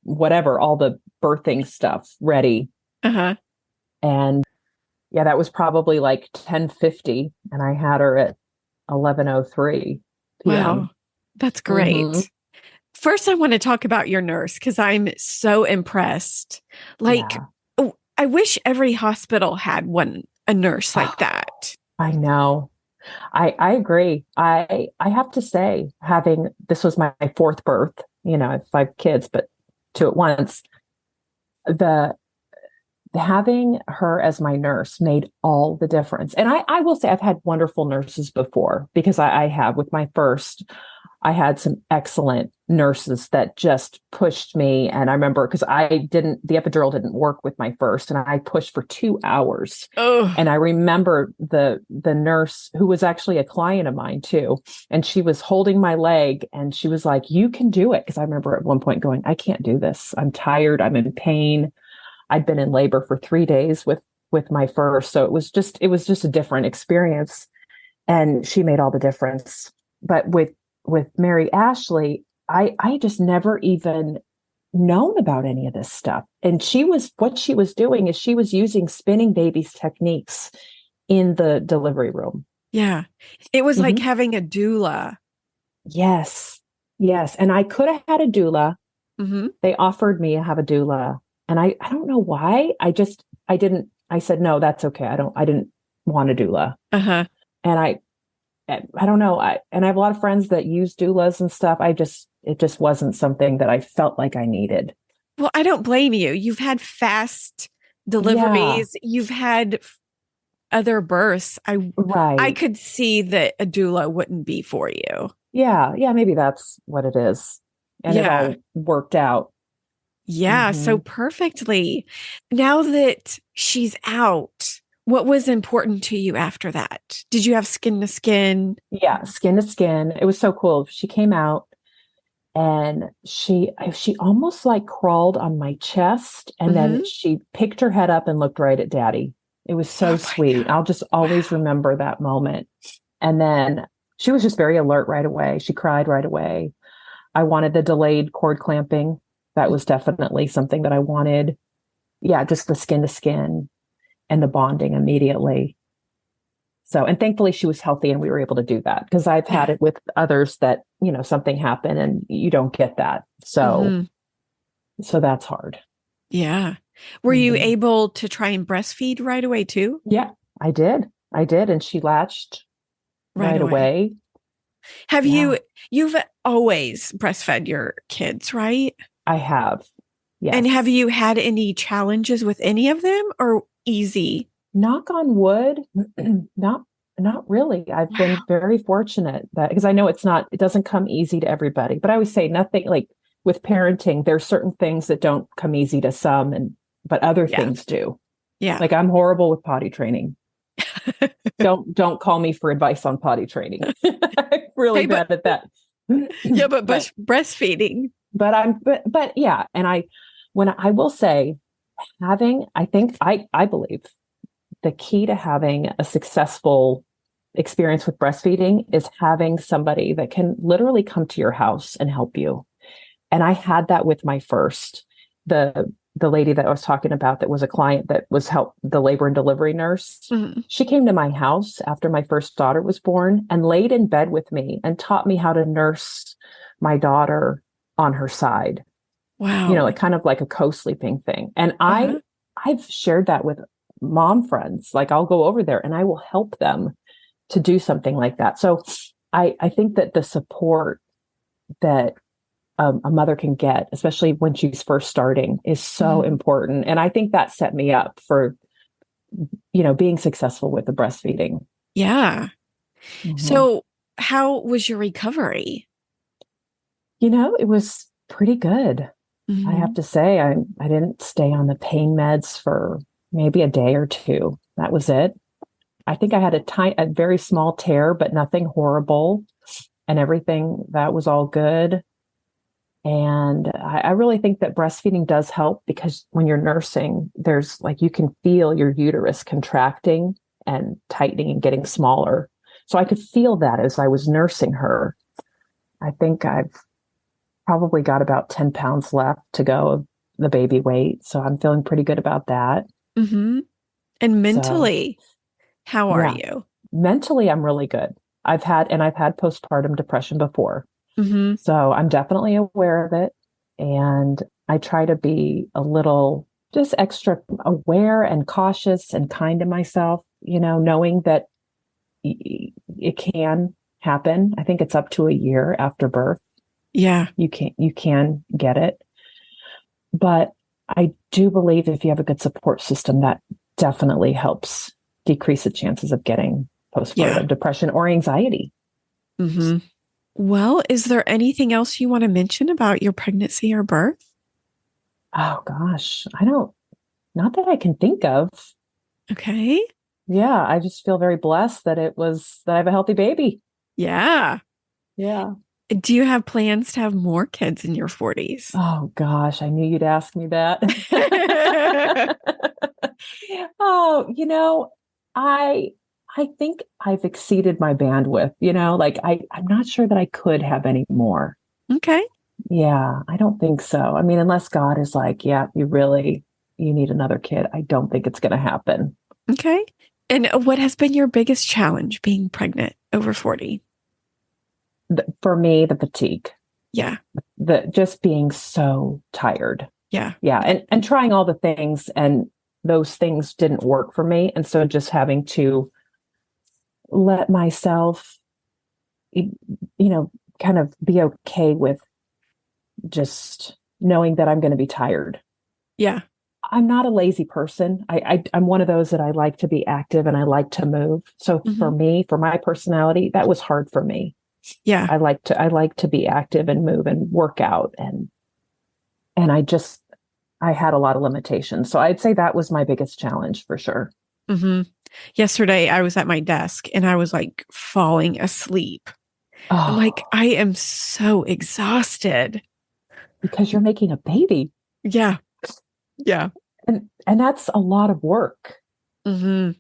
whatever, all the birthing stuff ready. Uh-huh. And yeah, that was probably like 10:50. And I had her at 11:03 Wow. p.m. That's Mm-hmm. great. First, I want to talk about your nurse because I'm so impressed. Like, Yeah. oh, I wish every hospital had a nurse like Oh, that. I know. I agree. I have to say, having this was my fourth birth, I have five kids, but two at once. The having her as my nurse made all the difference. And I will say I've had wonderful nurses before because I have with my first, I had some excellent nurses that just pushed me. And I remember because the epidural didn't work with my first, and I pushed for 2 hours. Oh, And I remember the nurse who was actually a client of mine too. And she was holding my leg and she was like, you can do it. Because I remember at one point going, I can't do this. I'm tired. I'm in pain. I'd been in labor for 3 days with my first. So it was just a different experience. And she made all the difference. But with Mary Ashley, I just never even known about any of this stuff. And what she was doing is she was using spinning babies techniques in the delivery room. yeah. It was like Hmm. having a doula. Yes. Yes. And I could have had a doula. Hmm. They offered me to have a doula. And I don't know why. I didn't, I said, no, that's okay. I didn't want a doula. Uh-huh. And I don't know. And I have a lot of friends that use doulas and stuff. It just wasn't something that I felt like I needed. Well, I don't blame you. You've had fast Yeah. deliveries. You've had other births. I Right. could see that a doula wouldn't be for you. Yeah. Yeah. Maybe that's what it is. And it Yeah. all worked out. Yeah, so Hmm. perfectly. Now that she's out, what was important to you after that? Did you have skin to skin? Yeah. Skin to skin. It was so cool. She came out and she almost like crawled on my chest, and then Hmm. she picked her head up and looked right at daddy. It was so Oh my sweet. God. I'll just always Wow. remember that moment. And then she was just very alert right away. She cried right away. I wanted the delayed cord clamping. That was definitely something that I wanted. Yeah, just the skin to skin and the bonding immediately. So, and thankfully she was healthy and we were able to do that because I've Yeah. had it with others that, something happened and you don't get that. So, Hmm. so that's hard. Yeah. Were you Mhm. able to try and breastfeed right away too? Yeah, I did. I did. And she latched Right right away. away. Have Yeah, you've always breastfed your kids, right? I have. And have Yes. you had any challenges with any of them or easy? Knock on wood, not Not really. I've been Wow. very fortunate that because I know it doesn't come easy to everybody. But I always say nothing like with parenting, there's certain things that don't come easy to some but other Yeah. things do. Yeah. Like I'm horrible with potty training. Don't call me for advice on potty training. I'm really Hey, but bad at that. yeah, but but breastfeeding. but yeah, and when I will say I believe the key to having a successful experience with breastfeeding is having somebody that can literally come to your house and help you. And I had that with my first, the lady that I was talking about that was a client that was the labor and delivery nurse. Mhm. She came to my house after my first daughter was born and laid in bed with me and taught me how to nurse my daughter on her side, Wow. like kind of like a co-sleeping thing. And Uh-huh. I've shared that with mom friends. Like I'll go over there and I will help them to do something like that. So I think that the support that a mother can get, especially when she's first starting, is so Mhm. important. And I think that set me up for, being successful with the breastfeeding. Yeah. Mhm. So, how was your recovery? It was pretty good. I have Mhm. to say, I didn't stay on the pain meds for maybe a day or two. That was it. I think I had a very small tear, but nothing horrible, and everything that was all good. And I really think that breastfeeding does help because when you're nursing, there's like you can feel your uterus contracting and tightening and getting smaller. So I could feel that as I was nursing her. I think I've probably got about 10 pounds left to go of the baby weight. So I'm feeling pretty good about that. Mhm. And So mentally, how are yeah, you? mentally, I'm really good. I've had postpartum depression before. Mhm. So I'm definitely aware of it. And I try to be a little just extra aware and cautious and kind to myself, knowing that it can happen. I think it's up to a year after birth. Yeah. You can get it. But I do believe if you have a good support system, that definitely helps decrease the chances of getting Yeah. postpartum depression or anxiety. Mhm. Well, is there anything else you want to mention about your pregnancy or birth? Oh gosh, not that I can think of. Okay. Yeah, I just feel very blessed that I have a healthy baby. Yeah. Yeah. Do you have plans to have more kids in your 40s? Oh gosh, I knew you'd ask me that. Oh, I I think I've exceeded my bandwidth, like I'm not sure that I could have any more. Okay. Yeah, I don't think so. I mean, unless God is like, yeah, you need another kid. I don't think it's going to happen. Okay. And what has been your biggest challenge being pregnant over 40? For me, the fatigue, Yeah. the just being so tired. Yeah. Yeah, and trying all the things and those things didn't work for me, and so just having to let myself, you kind of be okay with just knowing that I'm going to be tired. Yeah. I'm not a lazy person. I'm one of those that I like to be active and I like to move. So for Hmm. me, for my personality, that was hard for me. Yeah. I like to be active and move and work out and I had a lot of limitations. So I'd say that was my biggest challenge for sure. Hmm. Yesterday, I was at my desk and I was like falling asleep. I'm like, Oh, I am so exhausted. because you're making a baby. Yeah. Yeah. And that's a lot of work. Hmm.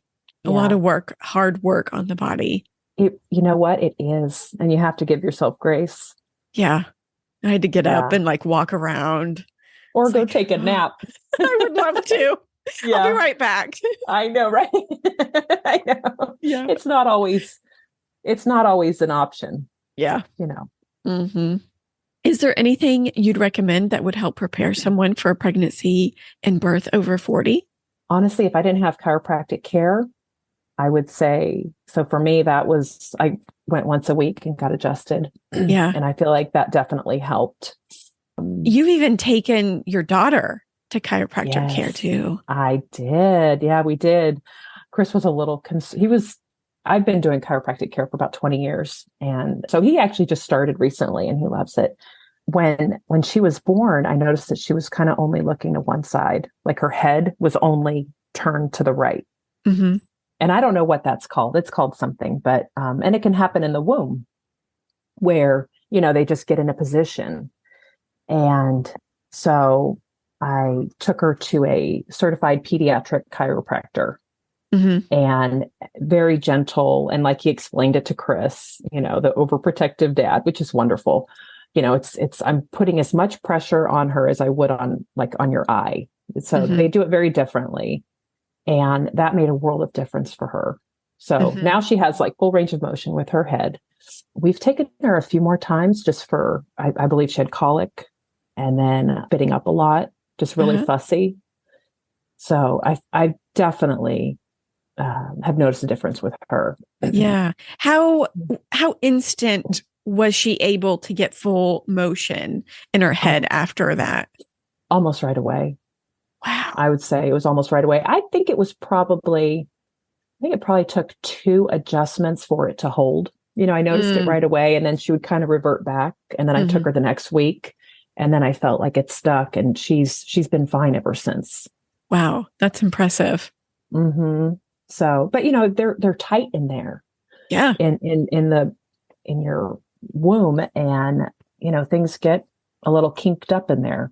A lot Yeah. of work, hard work on the body. You know what? It is. And you have to give yourself grace. Yeah. I had to get up Yeah. and like walk around. Or It's go like, take a oh, nap. I would love to. I'll be Yeah. right back. I know, right? I know. Yeah. It's not always an option, Yeah. you know. Hmm. Is there anything you'd recommend that would help prepare someone for a pregnancy and birth over 40? Honestly, if I didn't have chiropractic care, I would say so for me I went once a week and got adjusted. And Yeah. I feel like that definitely helped. You've even taken your daughter to chiropractic care Yes, too. I did. Yeah, we did. Chris was he was I've been doing chiropractic care for about 20 years. And so he actually just started recently and he loves it. When she was born, I noticed that she was kind of only looking to one side, like her head was only turned to the right. Mm-hmm. And I don't know what that's called. It's called something, but, and it can happen in the womb where, they just get in a position. And so I took her to a certified pediatric chiropractor Mm-hmm. and very gentle. And like he explained it to Chris, the overprotective dad, which is wonderful. I'm putting as much pressure on her as I would on your eye. So Mm-hmm. they do it very differently. And that made a world of difference for her. So Mm-hmm. now she has like full range of motion with her head. We've taken her a few more times just for, I believe she had colic and then spitting up a lot, just really fussy. So I definitely have noticed a difference with her. Yeah. How instant was she able to get full motion in her head after that? Almost right away. Wow. I would say it was almost right away. I think it probably took 2 adjustments for it to hold. I noticed it right away and then she would kind of revert back. And then I took her the next week and then I felt like it stuck and she's been fine ever since. Wow. That's impressive. Mm-hmm. So, but they're tight in there. Yeah. In your womb and, things get a little kinked up in there.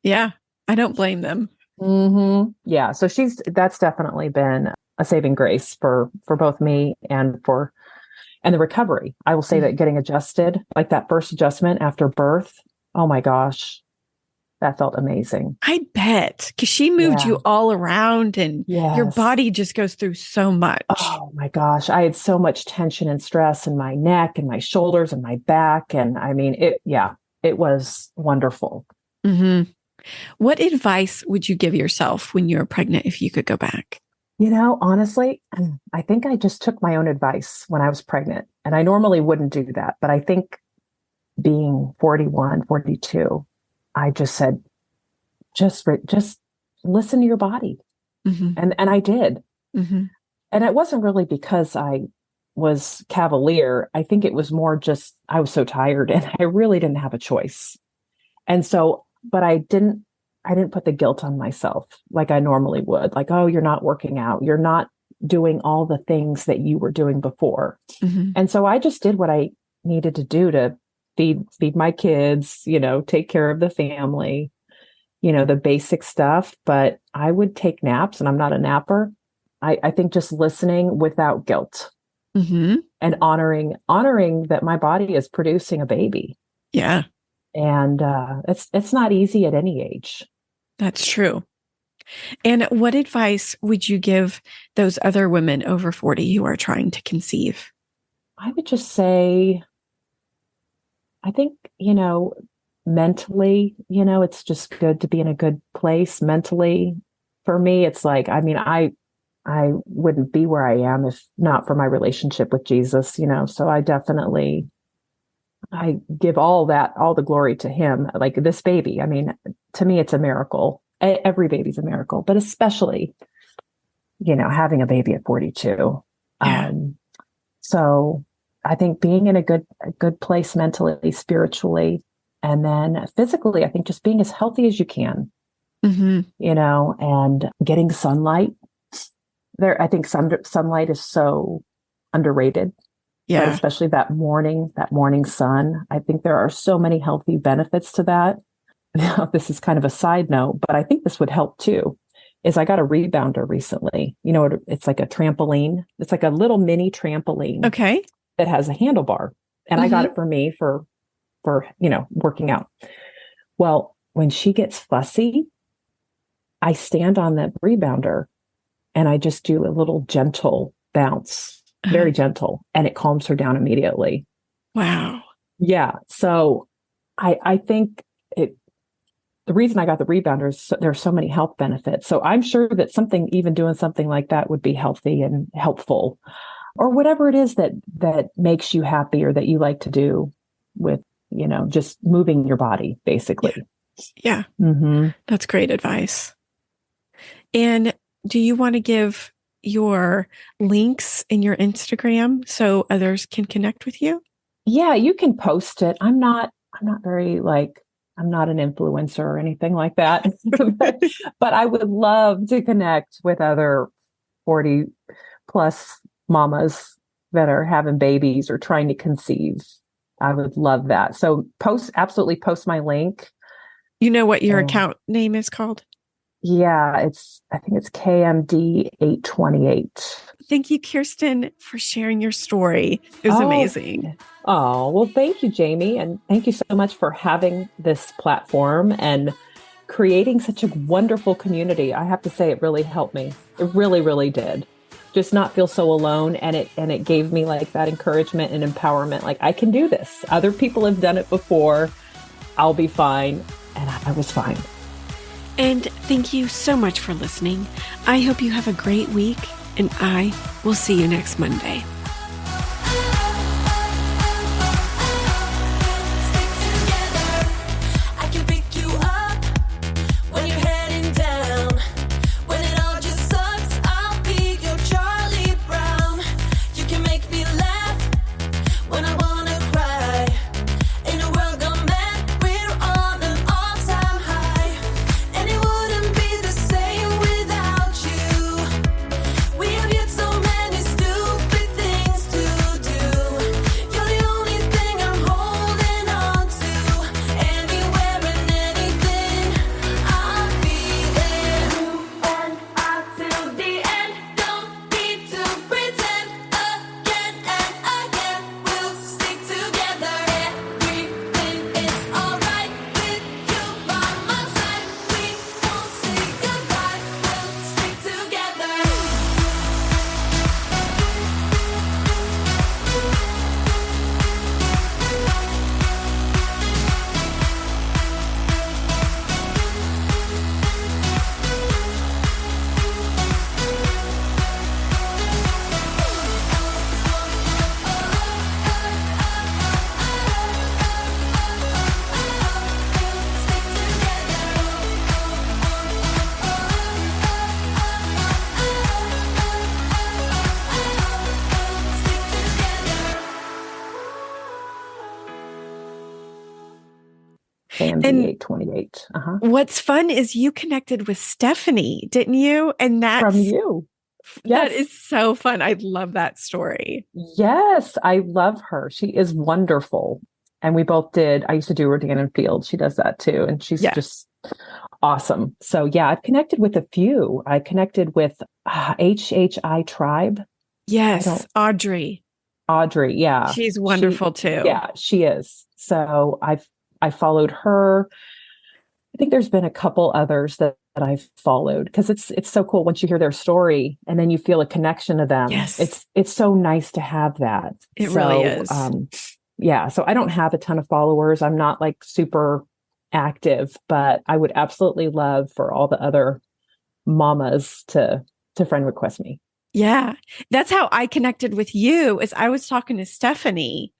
Yeah. I don't blame them. Mm-hmm. Yeah. So that's definitely been a saving grace for both me and the recovery. I will say that getting adjusted, like that first adjustment after birth, oh my gosh, that felt amazing. I bet, because she moved you all around and your body just goes through so much. Oh my gosh. I had so much tension and stress in my neck and my shoulders and my back. And I mean, it was wonderful. Mm-hmm. What advice would you give yourself when you were pregnant if you could go back? Honestly, I think I just took my own advice when I was pregnant. And I normally wouldn't do that. But I think being 41, 42, I just said, just listen to your body. Mm-hmm. And I did. Mm-hmm. And it wasn't really because I was cavalier. I think it was more just, I was so tired and I really didn't have a choice. And so, but I didn't put the guilt on myself like I normally would. Like, oh, you're not working out. You're not doing all the things that you were doing before. Mm-hmm. And so I just did what I needed to do to feed my kids, take care of the family, the basic stuff. But I would take naps and I'm not a napper. I think just listening without guilt mm-hmm. and honoring that my body is producing a baby. Yeah. And it's not easy at any age. That's true. And what advice would you give those other women over 40 who are trying to conceive? I would just say, I think, mentally, it's just good to be in a good place mentally. For me, it's like, I mean, I wouldn't be where I am if not for my relationship with Jesus, so I give all the glory to him. Like this baby, I mean, to me, it's a miracle. Every baby's a miracle, but especially, having a baby at 42. Yeah. So I think being in a good place mentally, spiritually, and then physically, I think just being as healthy as you can, mm-hmm. And getting sunlight there. I think sunlight is so underrated. Yeah. But especially that morning sun. I think there are so many healthy benefits to that. This is kind of a side note, but I think this would help too, is I got a rebounder recently. It's like a trampoline. It's like a little mini trampoline. Okay. That has a handlebar. And I got it for me for working out. Well, when she gets fussy, I stand on that rebounder and I just do a little gentle bounce. Very gentle, and it calms her down immediately. Wow. Yeah. So I think the reason I got the rebounder is there are so many health benefits. So I'm sure that even doing something like that would be healthy and helpful, or whatever it is that makes you happy or that you like to do with, just moving your body, basically. Yeah. Mm-hmm. That's great advice. And do you want to give your links in your Instagram so others can connect with you? Yeah, you can post it. I'm not very like, I'm not an influencer or anything like that. But I would love to connect with other 40 plus mamas that are having babies or trying to conceive. I would love that. So absolutely post my link. You know what your And account name is called? yeah, I think it's KMD 828. Thank you, Kiersten, for sharing your story. It was Oh, amazing. oh, well, thank you, Jamie. And thank you so much for having this platform and creating such a wonderful community. I have to say, it really helped me. It really, really did. Just not feel so alone. And it gave me like that encouragement and empowerment. Like, I can do this. Other people have done it before. I'll be fine. And I was fine. And thank you so much for listening. I hope you have a great week, and I will see you next Monday. KMD 828. What's fun is you connected with Stephanie, didn't you? And From you. Yes. That is so fun. I love that story. Yes, I love her. She is wonderful. And we both did. I used to do Rodan and Field. She does that too. And she's just awesome. So yeah, I've connected with a few. I connected with HHI Tribe. Yes, Audrey. Yeah. She's wonderful too. Yeah, she is. So I followed her. I think there's been a couple others that I've followed because it's so cool once you hear their story and then you feel a connection to them. Yes. It's so nice to have that. It really is. Yeah. So I don't have a ton of followers. I'm not like super active, but I would absolutely love for all the other mamas to friend request me. Yeah. That's how I connected with you is I was talking to Stephanie.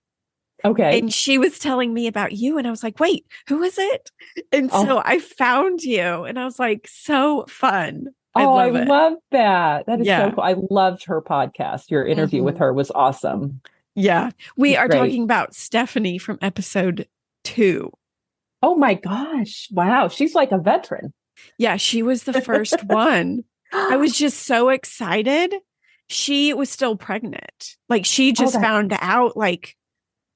Okay. And she was telling me about you. And I was like, wait, who is it? And so I found you and I was like, so fun. I love that. That is so cool. I loved her podcast. Your interview with her was awesome. Yeah. We are talking about Stephanie from episode 2. Oh my gosh. Wow. She's like a veteran. Yeah. She was the first one. I was just so excited. She was still pregnant. Like she just found out like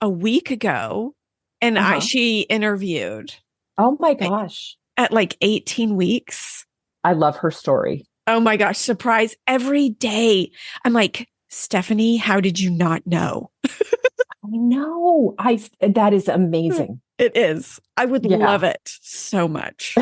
a week ago and she interviewed. Oh my gosh. At like 18 weeks. I love her story. Oh my gosh. Surprise every day. I'm like, Stephanie, how did you not know? I know. That is amazing. It is. I would love it so much.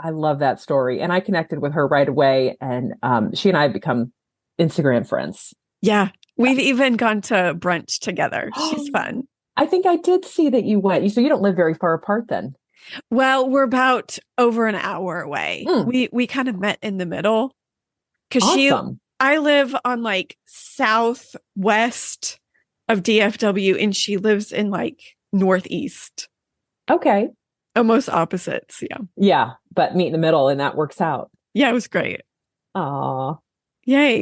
I love that story. And I connected with her right away. And she and I have become Instagram friends. Yeah. We've even gone to brunch together. She's fun. I think I did see that you went. So you don't live very far apart then. Well, we're about over an hour away. We kind of met in the middle. Because I live on like southwest of DFW and she lives in like northeast. Okay. Almost opposites. Yeah. Yeah, but meet in the middle and that works out. Yeah, it was great. Aw. Yay.